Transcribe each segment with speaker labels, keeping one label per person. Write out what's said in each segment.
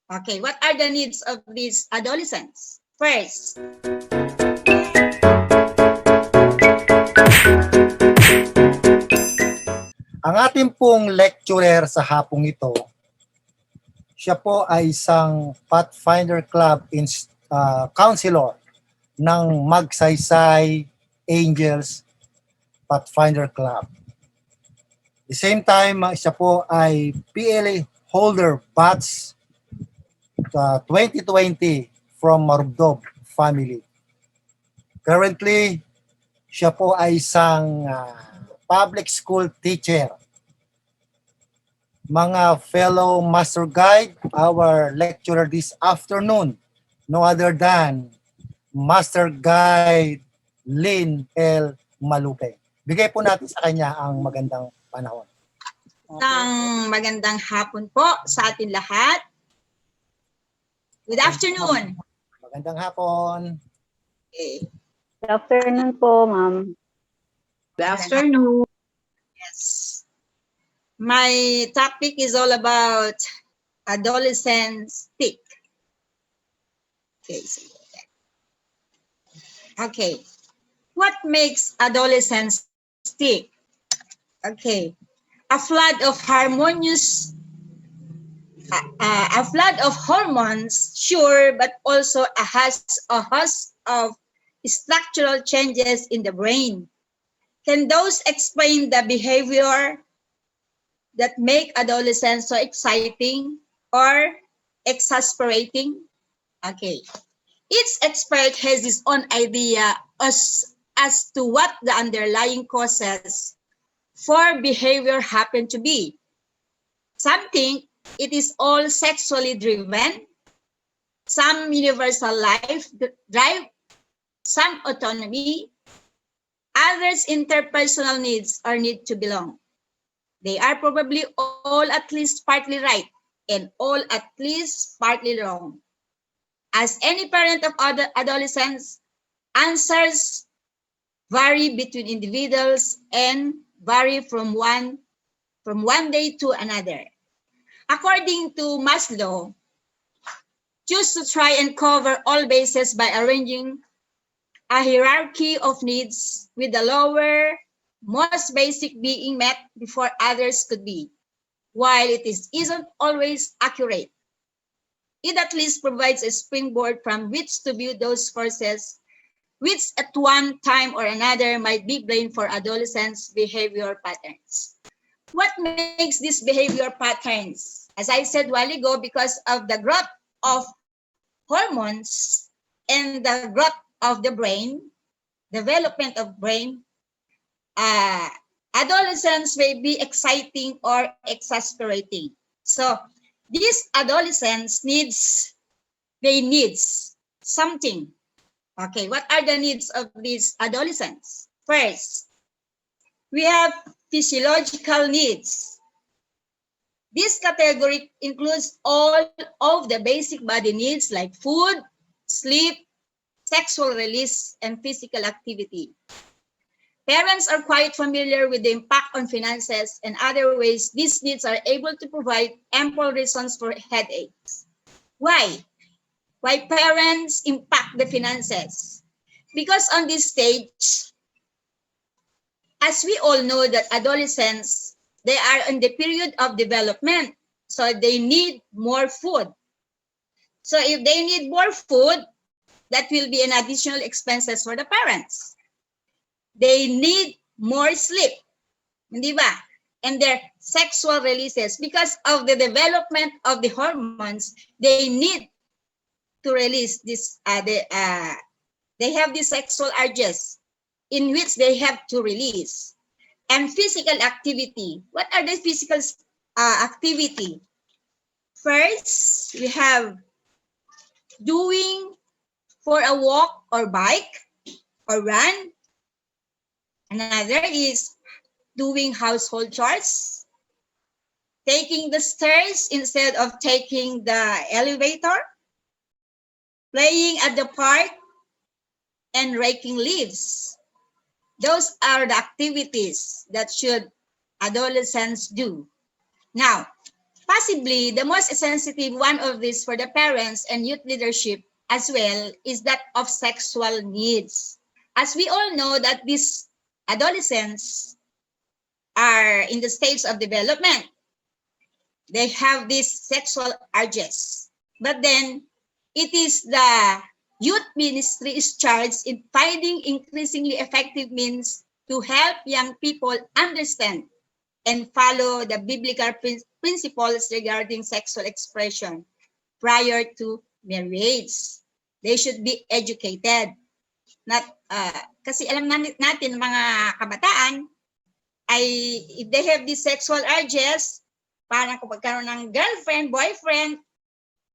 Speaker 1: Okay, what are the needs of these adolescents? First,
Speaker 2: ang ating pong lecturer sa hapong ito, siya po ay isang Pathfinder Club counselor ng Magsaysay Angels Pathfinder Club. At the same time, siya po ay PLA holder batch 2020 from Marubdob family. Currently, siya po ay isang public school teacher. Mga fellow master guide, our lecturer this afternoon, no other than Master Guide Lynn L. Malupeng. Bigay po natin sa kanya ang magandang panahon.
Speaker 1: magandang hapon po sa atin lahat. Good afternoon.
Speaker 2: Magandang hapon.
Speaker 1: Okay.
Speaker 3: Good afternoon po, ma'am.
Speaker 4: Good afternoon.
Speaker 1: Yes. My topic is all about adolescents tick. Okay. What makes adolescents tick? Okay. A flood of hormones, sure, but also a host of structural changes in the brain. Can those explain the behavior that make adolescents so exciting or exasperating? Okay. Each expert has his own idea as to what the underlying causes for behavior happen to be. Some think it is all sexually driven, some universal life drive, some autonomy, others interpersonal needs or need to belong. They are probably all at least partly right and all at least partly wrong. As any parent of adolescents, answers vary between individuals and vary from one day to another. According to Maslow, choose to try and cover all bases by arranging a hierarchy of needs with the lower, most basic being met before others could be. While it isn't always accurate, it at least provides a springboard from which to view those forces which at one time or another might be blamed for adolescents' behavior patterns. What makes these behavior patterns? As I said a while ago, because of the growth of hormones and the growth of the brain, development of brain, adolescents may be exciting or exasperating. So these adolescents need something. Okay, what are the needs of these adolescents? First, we have physiological needs. This category includes all of the basic body needs like food, sleep, sexual release, and physical activity. Parents are quite familiar with the impact on finances and other ways these needs are able to provide ample reasons for headaches. Why? Why parents impact the finances? Because on this stage, as we all know that adolescents, they are in the period of development. So they need more food. So if they need more food, that will be an additional expenses for the parents. They need more sleep, di ba? And their sexual releases, because of the development of the hormones, they need to release this. They have these sexual urges in which they have to release. And physical activity. What are the physical activity? First, we have doing for a walk or bike or run. Another is doing household chores, taking the stairs instead of taking the elevator, playing at the park, and raking leaves. Those are the activities that should adolescents do. Now, Possibly, the most sensitive one of these for the parents and youth leadership as well is that of sexual needs. As we all know that these adolescents are in the stage of development. They have these sexual urges. But then, it is the youth ministry is charged in finding increasingly effective means to help young people understand and follow the biblical principles regarding sexual expression prior to marriage. They should be educated. Not, kasi alam natin mga kabataan, ay if they have these sexual urges, parang kung magkaroon ng girlfriend, boyfriend,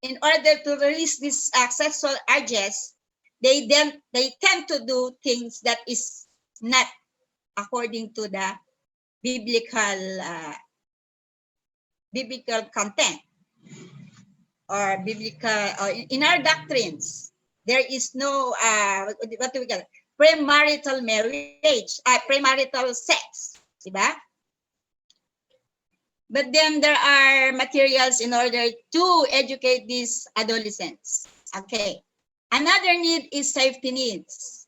Speaker 1: in order to release these sexual urges, they tend to do things that is not according to the biblical content or biblical or in our doctrines. There is no what do we call it? Premarital marriage, premarital sex, diba? But then there are materials in order to educate these adolescents. Okay. Another need is safety needs.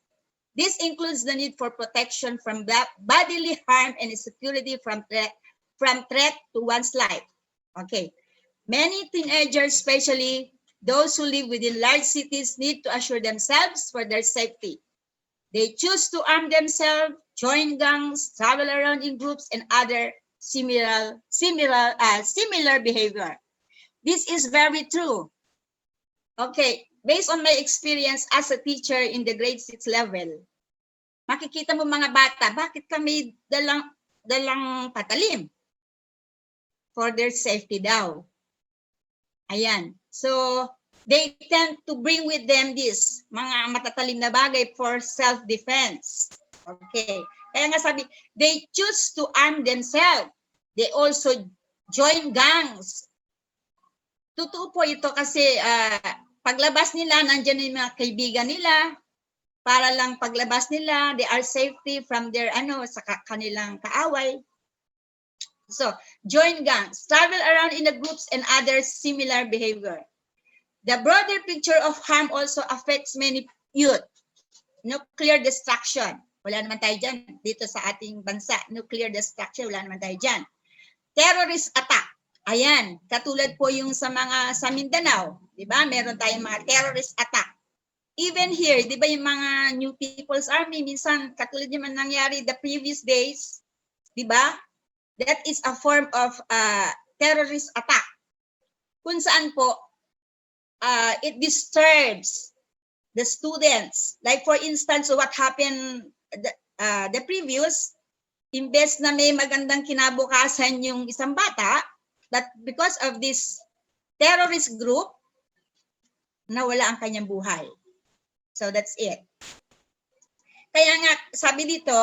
Speaker 1: This includes the need for protection from bodily harm and security from threat to one's life. Okay. Many teenagers, especially those who live within large cities, need to assure themselves for their safety. They choose to arm themselves, join gangs, travel around in groups, and other similar behavior. This is very true. Okay, based on my experience as a teacher in the grade 6 level, makikita mo mga bata, bakit kami dalang patalim? For their safety daw. Ayan. So, they tend to bring with them this, mga matatalim na bagay for self-defense. Okay. Kaya nga sabi, they choose to arm themselves. They also join gangs. Totoo po ito kasi paglabas nila, nandiyan yung mga kaibigan nila, para lang paglabas nila, they are safety from their sa kanilang kaaway. So, join gangs, travel around in the groups and other similar behavior. The broader picture of harm also affects many youth. Nuclear destruction. Wala naman tayo dyan dito sa ating bansa. Nuclear destruction, wala naman tayo dyan. Terrorist attack. Ayan, katulad po yung sa Mindanao. Diba? Meron tayong mga terrorist attack. Even here, di ba yung mga New People's Army, minsan katulad yung nangyari the previous days, di ba? That is a form of terrorist attack. Kung saan po, it disturbs the students. Like for instance, what happened the previous, imbes na may magandang kinabukasan yung isang bata, but because of this terrorist group, nawala ang kanyang buhay. So that's it. Kaya nga, sabi dito,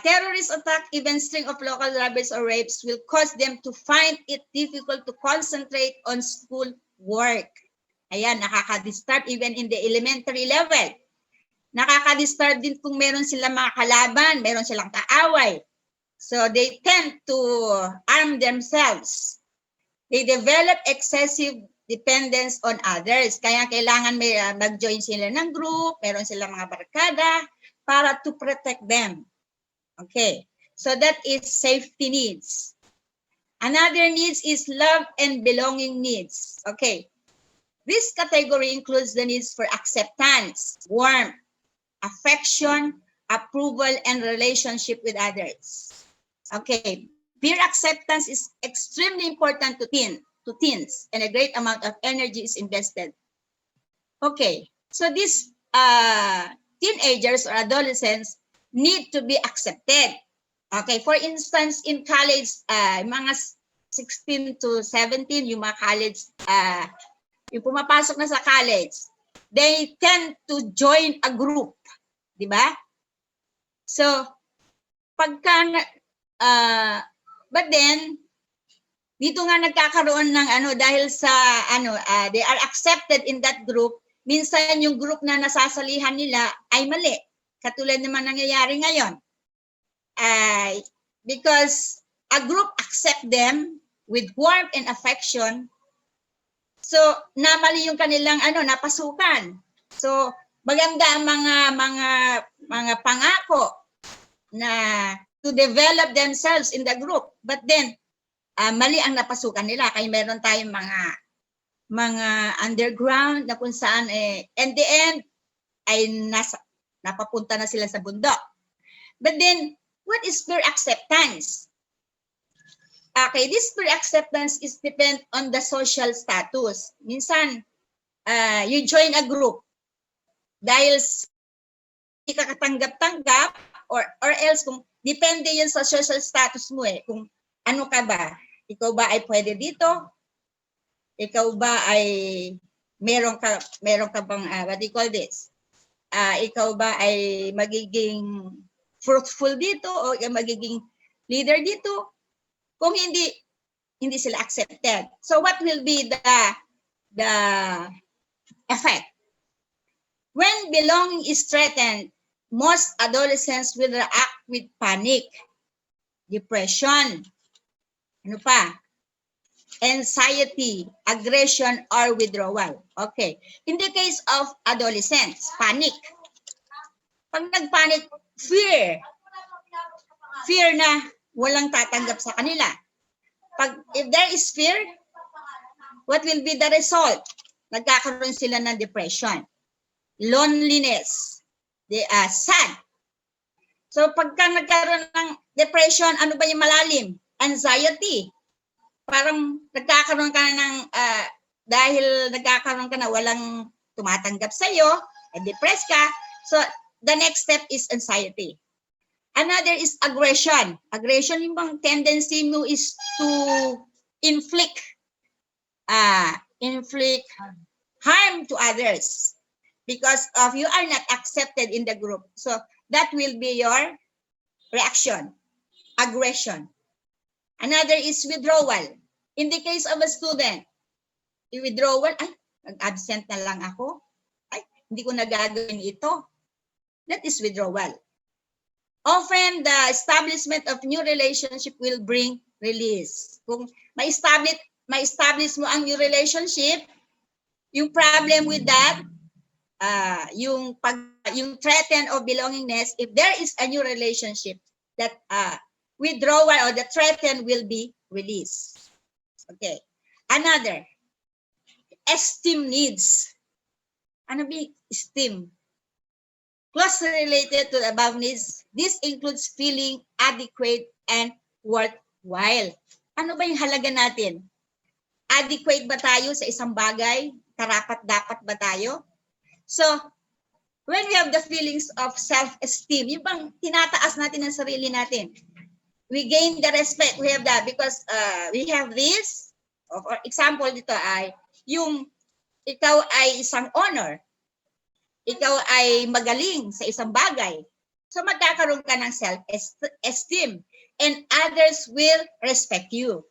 Speaker 1: terrorist attack, even string of local robberies or rapes will cause them to find it difficult to concentrate on school work. Ayan, nakaka-disturb even in the elementary level. Nakaka-disturb din kung meron silang mga kalaban, meron silang kaaway. So they tend to arm themselves. They develop excessive dependence on others. Kaya kailangan may mag-join sila ng group, meron silang mga barkada para to protect them. Okay, so that is safety needs. Another needs is love and belonging needs. Okay, this category includes the needs for acceptance, warmth, affection, approval, and relationship with others. Okay, peer acceptance is extremely important to teens, and a great amount of energy is invested. Okay, so these teenagers or adolescents need to be accepted. Okay, for instance, in college, mga 16 to 17, yung mga college, yung pumapasok na sa college, they tend to join a group. Di ba? So, but then, dito nga nagkakaroon ng dahil sa they are accepted in that group, minsan yung group na nasasalihan nila ay mali. Katulad naman nangyayari ngayon. Because a group accept them with warmth and affection. So, namali yung kanilang napasukan. So, maganda ang mga pangako na to develop themselves in the group. But then, mali ang napasukan nila. Kaya meron tayong mga underground na kung saan in the end ay napapunta na sila sa bundok. But then, what is peer acceptance? Okay, this peer acceptance is depend on the social status. Minsan, you join a group dahil hindi ka katanggap-tanggap or else kung depende yun sa social status mo kung ano ka ba. Ikaw ba ay pwede dito? Ikaw ba ay meron ka bang what do you call this? Ikaw ba ay magiging fruitful dito o magiging leader dito? Kung hindi sila accepted. So what will be the effect? When belonging is threatened, most adolescents will react with panic, depression, ano pa? Anxiety, aggression, or withdrawal. Okay. In the case of adolescents, panic. Pag nagpanic, fear. Fear na walang tatanggap sa kanila. If there is fear, what will be the result? Nagkakaroon sila ng depression, loneliness, they are sad. So pagka nagkaroon ng depression, ano ba yung malalim? Anxiety. Parang nagkakaroon ka ng, dahil nagkakaroon ka na walang tumatanggap sa'yo, depressed ka, so the next step is anxiety. Another is aggression. Aggression, yung bang tendency mo is to inflict harm to others because of you are not accepted in the group. So that will be your reaction, aggression. Another is withdrawal. In the case of a student, withdrawal, nag-absent na lang ako. Hindi ko nagagawin ito. That is withdrawal. Often, the establishment of new relationship will bring release. Kung ma-establish mo ang new relationship, yung problem with that, yung threaten of belongingness, if there is a new relationship, that withdrawal or the threaten will be released. Okay. Another, esteem needs. Ano ba esteem? Closely related to the above needs, this includes feeling adequate and worthwhile. Ano ba yung halaga natin? Adequate ba tayo sa isang bagay? Karapat-dapat ba tayo? So, when we have the feelings of self-esteem, yung bang tinataas natin ang sarili natin, we gain the respect. We have that because we have this. For example, dito ay yung ikaw ay isang honor. Ikaw ay magaling sa isang bagay. So magkakaroon ka ng self-esteem and others will respect you.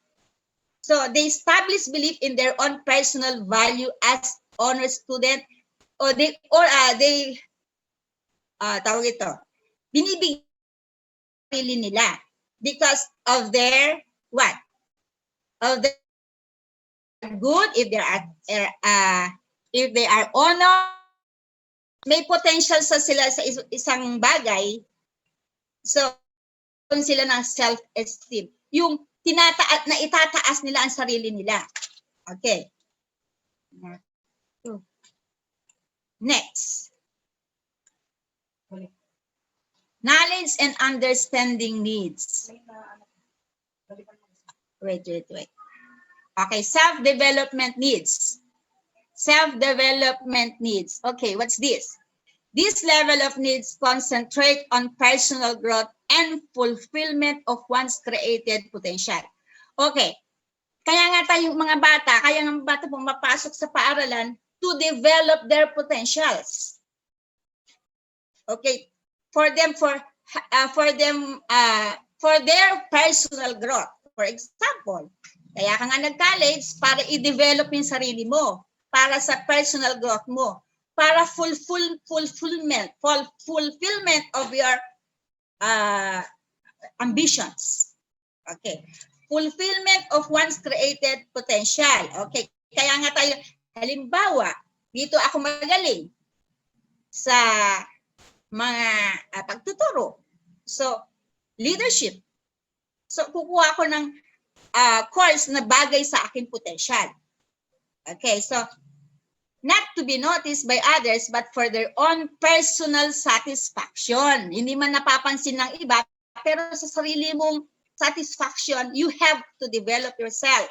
Speaker 1: So they establish belief in their own personal value as honor student or they tawag ito, binibigyan nila because of their what? Of their good, if they are honor, may potential sila sa isang bagay. So, sila ng self-esteem. Yung itataas nila ang sarili nila. Okay. Next. Knowledge and understanding needs. Wait. Okay, self-development needs. Self-development needs. Okay, what's this? This level of needs concentrate on personal growth and fulfillment of one's created potential. Okay, kaya nga tayong mga bata, pumapasok sa paaralan to develop their potentials. Okay, for their personal growth. For example, kaya ka nga nag-college para i-develop yung sarili mo, para sa personal growth mo, para fulfillment of your ambitions. Okay. Fulfillment of one's created potential. Okay. Kaya nga tayo, halimbawa, dito ako magaling sa mga pagtuturo. So, leadership. So, kukuha ko ng course na bagay sa aking potential. Okay, so, not to be noticed by others but for their own personal satisfaction. Hindi man napapansin ng iba, pero sa sarili mong satisfaction, you have to develop yourself.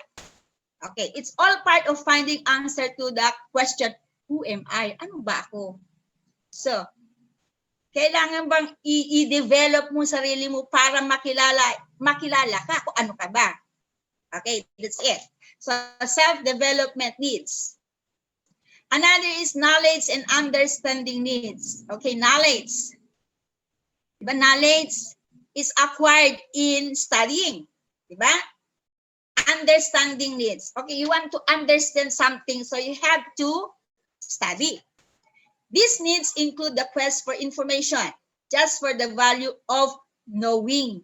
Speaker 1: Okay, it's all part of finding answer to the question, who am I? Ano ba ako? So, kailangan bang i-develop mo sarili mo para makilala ka kung ano ka ba? Okay, that's it. So, self-development needs. Another is knowledge and understanding needs. Okay, knowledge. Diba, knowledge is acquired in studying. Diba? Understanding needs. Okay, you want to understand something, so you have to study. These needs include the quest for information, just for the value of knowing.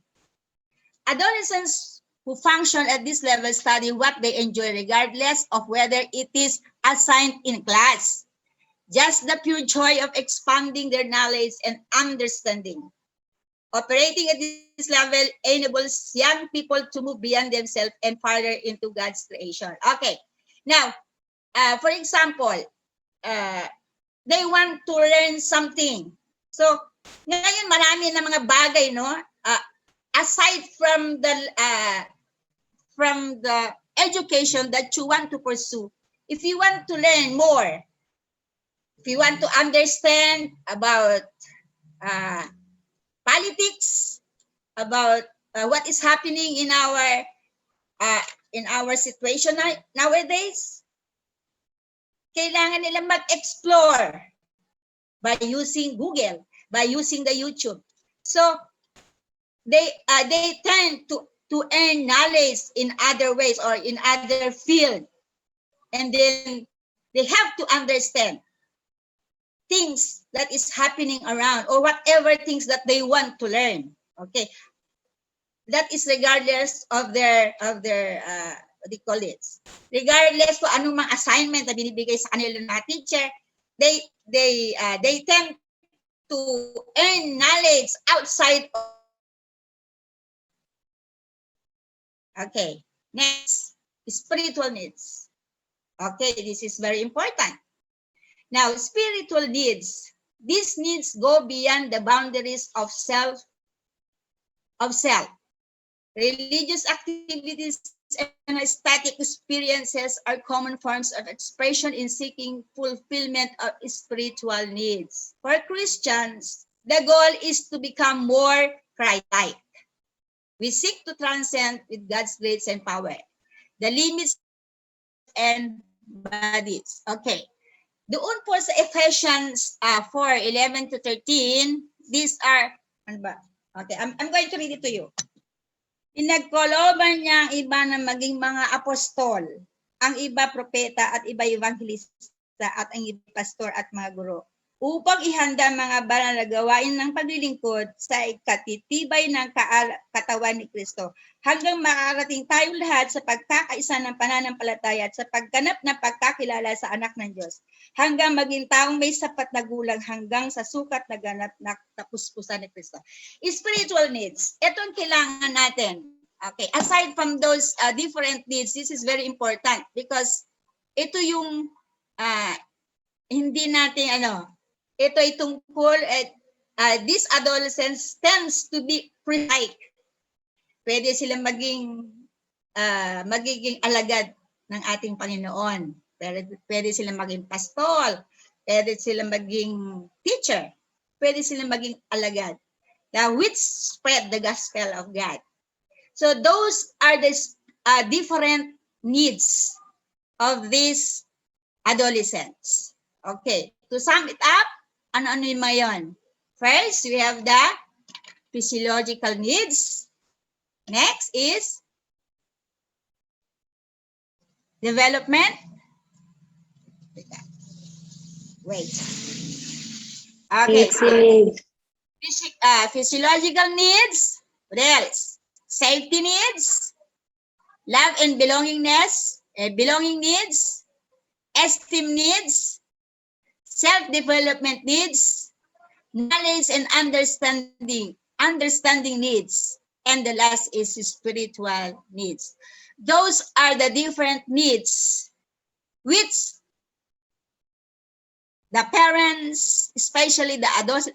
Speaker 1: Adolescents who function at this level study what they enjoy regardless of whether it is assigned in class. Just the pure joy of expanding their knowledge and understanding. Operating at this level enables young people to move beyond themselves and farther into God's creation. Okay. Now, for example, they want to learn something. So, ngayon marami na mga bagay, no? Aside from the education that you want to pursue, if you want to learn more, if you want to understand about politics, about what is happening in our situation nowadays, kailangan nila mag-explore by using Google, by using the YouTube. So they tend to earn knowledge in other ways or in other field, and then they have to understand things that is happening around or whatever things that they want to learn. Okay, that is regardless of their what do you call it? Regardless kung anong mga assignment na binibigay sa kanila ng teacher, they tend to earn knowledge outside of. Okay, next, spiritual needs. Okay, this is very important. Now, spiritual needs. These needs go beyond the boundaries of self. Religious activities and aesthetic experiences are common forms of expression in seeking fulfillment of spiritual needs. For Christians, the goal is to become more Christ-like. We seek to transcend with God's grace and power the limits and bodies. Okay. Doon po sa Ephesians 4:11 to 13, these are, ano ba? Okay, I'm going to read it to you. Pinagkoloban niya ang iba na maging mga apostol, ang iba propeta at iba evangelista at ang iba pastor at mga guro, upang ihanda mga banal na gawain ng paglilingkod sa ikatitibay ng katawan ni Kristo, hanggang makarating tayong lahat sa pagkakaisa ng pananampalataya at sa pagganap ng pagkakilala sa anak ng Diyos, hanggang maging taong may sapat na gulang hanggang sa sukat na ganap na kapuspusan ni Kristo. Spiritual needs, ito ang kailangan natin. Okay, aside from those different needs, this is very important because ito yung hindi natin ito ay tungkol at these adolescents tends to be free-like. Pwede silang magiging alagad ng ating Panginoon. Pwede silang maging pastol. Pwede silang maging teacher. Pwede silang maging alagad. Now, which spread the gospel of God. So those are the different needs of these adolescents. Okay, to sum it up, ano-ano yung mga yun? First, we have the physiological needs. Next is development. Wait. Okay.
Speaker 3: Needs.
Speaker 1: Physiological needs. What else? safety needs, love and belonging needs, esteem needs, self-development needs, knowledge and understanding needs, and the last is spiritual needs. Those are the different needs which the parents, especially the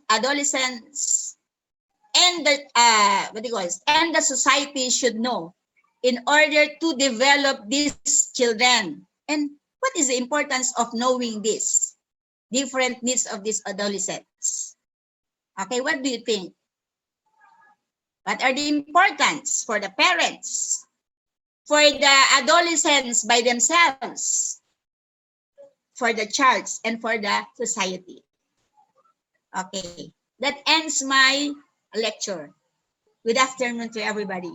Speaker 1: adolescents, and the and the society should know in order to develop these children. And what is the importance of knowing this different needs of these adolescents? Okay, what do you think? What are the importance for the parents, for the adolescents by themselves, for the child, and for the society? Okay, that ends my lecture. Good afternoon to everybody.